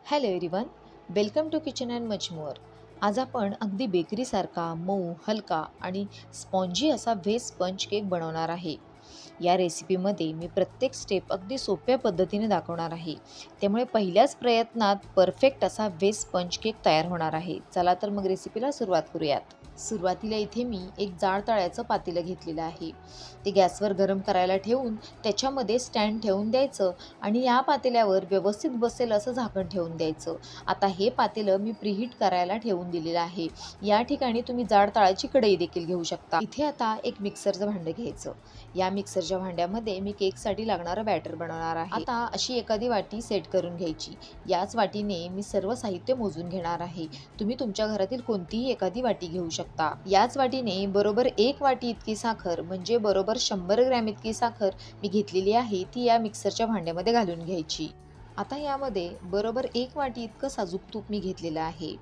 Hello everyone, welcome to kitchen and much more. आज आपण अगदी बेकरीसारखा मऊ, हलका आणि स्पॉन्जी असा व्हेज स्पंज केक बनवणार आहे. या रेसिपीमध्ये मी प्रत्येक स्टेप अगदी सोप्या पद्धतीने दाखवणार आहे. त्यामुळे पहिल्याच प्रयत्नात परफेक्ट असा व्हेज स्पंज केक तयार होणार आहे. चला तर मग रेसिपीला सुरुवात करूयात. सुरुवातीला इथे मी एक जाड तळ्याचं पातेलं घेतलेलं आहे. ते गॅसवर गरम करायला ठेवून त्याच्यामध्ये स्टँड ठेवून द्यायचं आणि या पातेल्यावर व्यवस्थित बसेल असं झाकण ठेवून द्यायचं. आता हे पातेलं मी प्रीहीट करायला ठेवून दिलेलं आहे. या ठिकाणी तुम्ही जाड तळाची कढई देखील घेऊ शकता. इथे आता एक मिक्सरचं भांडं घ्यायचं. या मिक्सरच्या भांड्यामध्ये मी केकसाठी लागणारं बॅटर बनवणार आहे. आता अशी एखादी वाटी सेट करून घ्यायची. याच वाटीने मी सर्व साहित्य मोजून घेणार आहे. तुम्ही तुमच्या घरातील कोणतीही एखादी वाटी घेऊ शकता. याच वाटीने बरोबर 1 वाटी इतकी साखर म्हणजे बरोबर 100 ग्रॅम इतकी साखर मी घेतलेली आहे. ती या मिक्सरच्या भांड्यामध्ये घालून घ्यायची. आता यामध्ये बरोबर 1 वाटी इतकं साजूक तूप मी घेतलेलं आहे.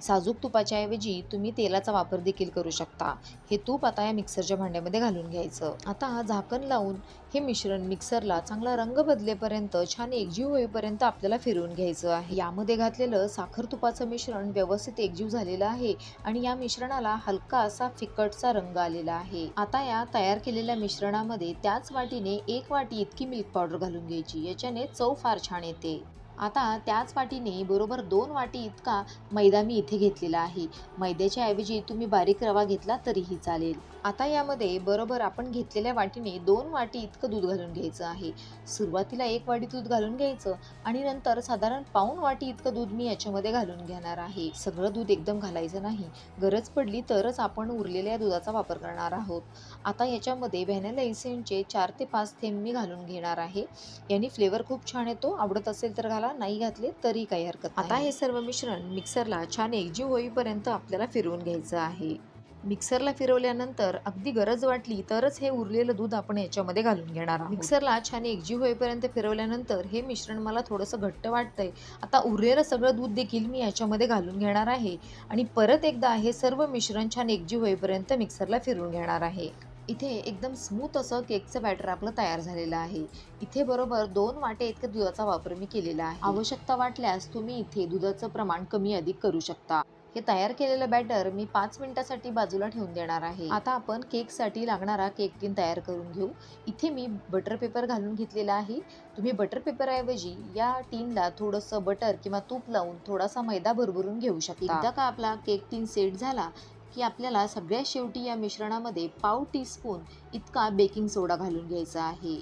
साजूक तुपाच्या ऐवजी तुम्ही तेलाचा वापर देखील करू शकता. हे तूप आता या मिक्सरच्या भांड्यामध्ये घालून घ्यायचं. आता झाकण लावून हे मिश्रण मिक्सरला चांगला रंग बदलेपर्यंत छान एकजीव होईपर्यंत आपल्याला फिरवून घ्यायचं आहे. यामध्ये घातलेलं साखर तुपाचं मिश्रण व्यवस्थित एकजीव झालेलं आहे आणि या मिश्रणाला हलका असा फिकटचा रंग आलेला आहे. आता या तयार केलेल्या मिश्रणामध्ये त्याच वाटीने 1 वाटी इतकी मिल्क पावडर घालून घ्यायची. याच्याने चव फार छान येते. आता त्याच वाटीने बरोबर 2 वाटी इतका मैदा मी इथे घेतलेला आहे. मैद्याच्या ऐवजी तुम्ही बारीक रवा घेतला तरीही चालेल. आता यामध्ये बरोबर आपण घेतलेल्या वाटीने 2 वाटी इतकं दूध घालून घ्यायचं आहे. सुरुवातीला 1 वाटी दूध घालून घ्यायचं आणि नंतर साधारण पाऊण वाटी इतकं दूध मी याच्यामध्ये घालून घेणार आहे. सगळं दूध एकदम घालायचं नाही. गरज पडली तरच आपण उरलेल्या दुधाचा वापर करणार आहोत. आता याच्यामध्ये व्हॅनिला एसेन्सचे 4 ते 5 थेंब मी घालून घेणार आहे. याने फ्लेवर खूप छान येतो. आवडत असेल तर घाला, नाही घातले तरी काही हरकत नाही. आता हे सर्व मिश्रण मिक्सरला छान एकजीव होईपर्यंत आपल्याला फिरवून घ्यायचं आहे. मिक्सरला फिरवल्यानंतर अगदी गरज वाटली तरच हे उरलेलं दूध आपण याच्यामध्ये घालून घेणार आहोत. मिक्सरला छान एकजीव होईपर्यंत फिरवल्यानंतर हे मिश्रण मला थोडंसं घट्ट वाटतंय. आता उरलेलं सगळं दूध देखील मी याच्यामध्ये घालून घेणार आहे आणि परत एकदा हे सर्व मिश्रण छान एकजीव होईपर्यंत मिक्सरला फिरवून घेणार आहे. इथे एकदम स्मूथ असं केकचं बॅटर आपलं तयार झालेलं आहे. इथे बरोबर 2 वाटे इतकं दुधाचा वापर मी केलेला आहे. आवश्यकता वाटल्यास तुम्ही इथे दुधाचं प्रमाण कमी अधिक करू शकता. हे तयार केलेलं बॅटर मी 5 मिनिटासाठी बाजूला ठेवून देणार आहे. आता आपण केकसाठी लागणारा केक टीन तयार करून घेऊ. इथे मी बटर पेपर घालून घेतलेला आहे. तुम्ही बटर पेपरऐवजी या टीनला थोडंसं बटर किंवा तूप लावून थोडासा मैदा भरभरून घेऊ शकता. एकदा का आपला केक टीन सेट झाला की आपल्याला सगळ्यात शेवटी या मिश्रणामध्ये पाव टीस्पून इतका बेकिंग सोडा घालून घ्यायचा आहे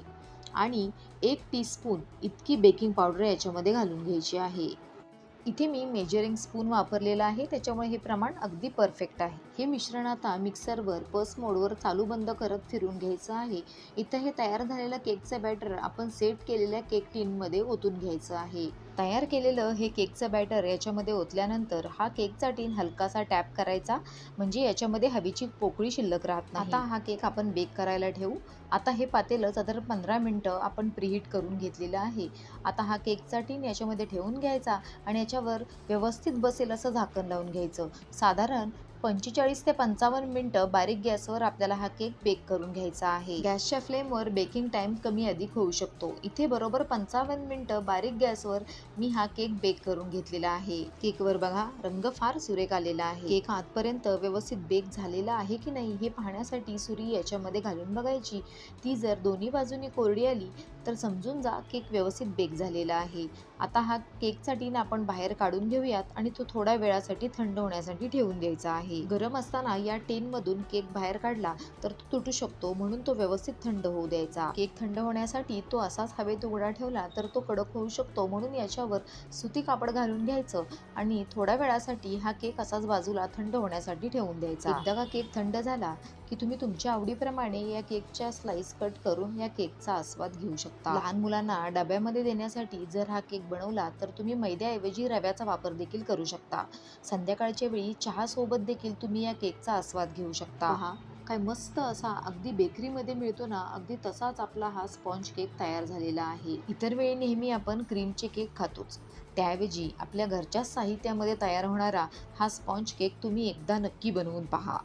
आणि 1 टीस्पून इतकी बेकिंग पावडर याच्यामध्ये घालून घ्यायची आहे. इथे मी मेजरिंग स्पून वापरलेला आहे, त्याच्यामुळे हे प्रमाण अगदी परफेक्ट आहे. हे मिश्रण आता मिक्सरवर पल्स मोडवर चालू बंद करत फिरवून घ्यायचं आहे. इथं हे तयार झालेलं केकचं बॅटर आपण सेट केलेल्या केक टीनमध्ये ओतून घ्यायचं आहे. तयार केलेलं हे केकचं बॅटर याच्यामध्ये ओतल्यानंतर हा केकचा टीन हलकासा टॅप करायचा, म्हणजे याच्यामध्ये हवेची पोकळी शिल्लक राहत नाही. आता हा केक आपण बेक करायला ठेवू. आता हे पातेलं साधारण 15 मिनिटं आपण प्रीहीट करून घेतलेलं आहे. आता हा केकचा टीन याच्यामध्ये ठेवून घ्यायचा आणि याच्यावर व्यवस्थित बसेल असं झाकण लावून घ्यायचं. साधारण 45 ते 55 मिनिटं बारीक गॅसवर आपल्याला हा केक बेक करून घ्यायचा आहे. गॅसच्या फ्लेमवर बेकिंग टाइम कमी अधिक होऊ शकतो. इथे बरोबर 55 मिनिटं बारीक गॅसवर मी हा केक बेक करून घेतलेला आहे. केकवर बघा, रंग फार सुरेख आलेला आहे. केक आतपर्यंत व्यवस्थित बेक झालेला आहे की नाही हे पाहण्यासाठी सुरी याच्यामध्ये घालून बघायची. ती जर दोन्ही बाजूनी कोरडी आली तर समजून जा केक व्यवस्थित बेक झालेला आहे. आता हा केकचा टीन आपण बाहेर काढून घेऊयात आणि तो थोड्या वेळासाठी थंड होण्यासाठी ठेवून द्यायचा आहे. गरम असताना या टीनमधून केक बाहेर काढला तर तो तुटू शकतो, म्हणून तो व्यवस्थित थंड होऊ द्यायचा. केक थंड होण्यासाठी तो असाच हवेत उघडा ठेवला तर तो कडक होऊ शकतो, म्हणून याच्यावर सुती कापड घालून घ्यायचं आणि थोड्या वेळासाठी हा केक असाच बाजूला थंड होण्यासाठी ठेवून द्यायचा. एकदा का केक थंड झाला की तुम्ही तुमच्या आवडीप्रमाणे या केकच्या स्लाइस कट करून या केकचा आस्वाद घेऊ शकता. लहान मुलांना डब्यामध्ये देण्यासाठी जर हा केक बनवला तर तुम्ही मैद्याऐवजी रव्याचा वापर देखील करू शकता. संध्याकाळच्या वेळी चहा सोबत देखील तुम्ही या केकचा आस्वाद घेऊ शकता. पहा, काय मस्त असा अगदी बेकरीमध्ये मिळतो ना, अगदी तसाच आपला हा स्पॉन्ज केक तयार झालेला आहे. इतर वेळी नेहमी आपण क्रीमचे केक खातोच, त्याऐवजी आपल्या घरच्याच साहित्यामध्ये तयार होणारा हा स्पॉन्ज केक तुम्ही एकदा नक्की बनवून पहा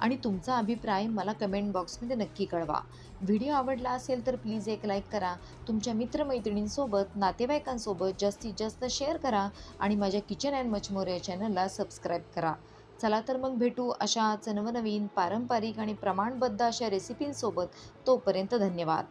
आणि तुमचा अभिप्राय मला कमेंट बॉक्समध्ये नक्की कळवा. व्हिडिओ आवडला असेल तर प्लीज एक लाईक करा. तुमच्या मित्रमैत्रिणींसोबत, नातेवाईकांसोबत जास्तीत जास्त शेअर करा आणि माझ्या किचन अँड मच मोर या चॅनलला सबस्क्राईब करा. चला तर मग भेटू अशाच नवनवीन पारंपरिक आणि प्रमाणबद्ध अशा रेसिपींसोबत. तोपर्यंत धन्यवाद.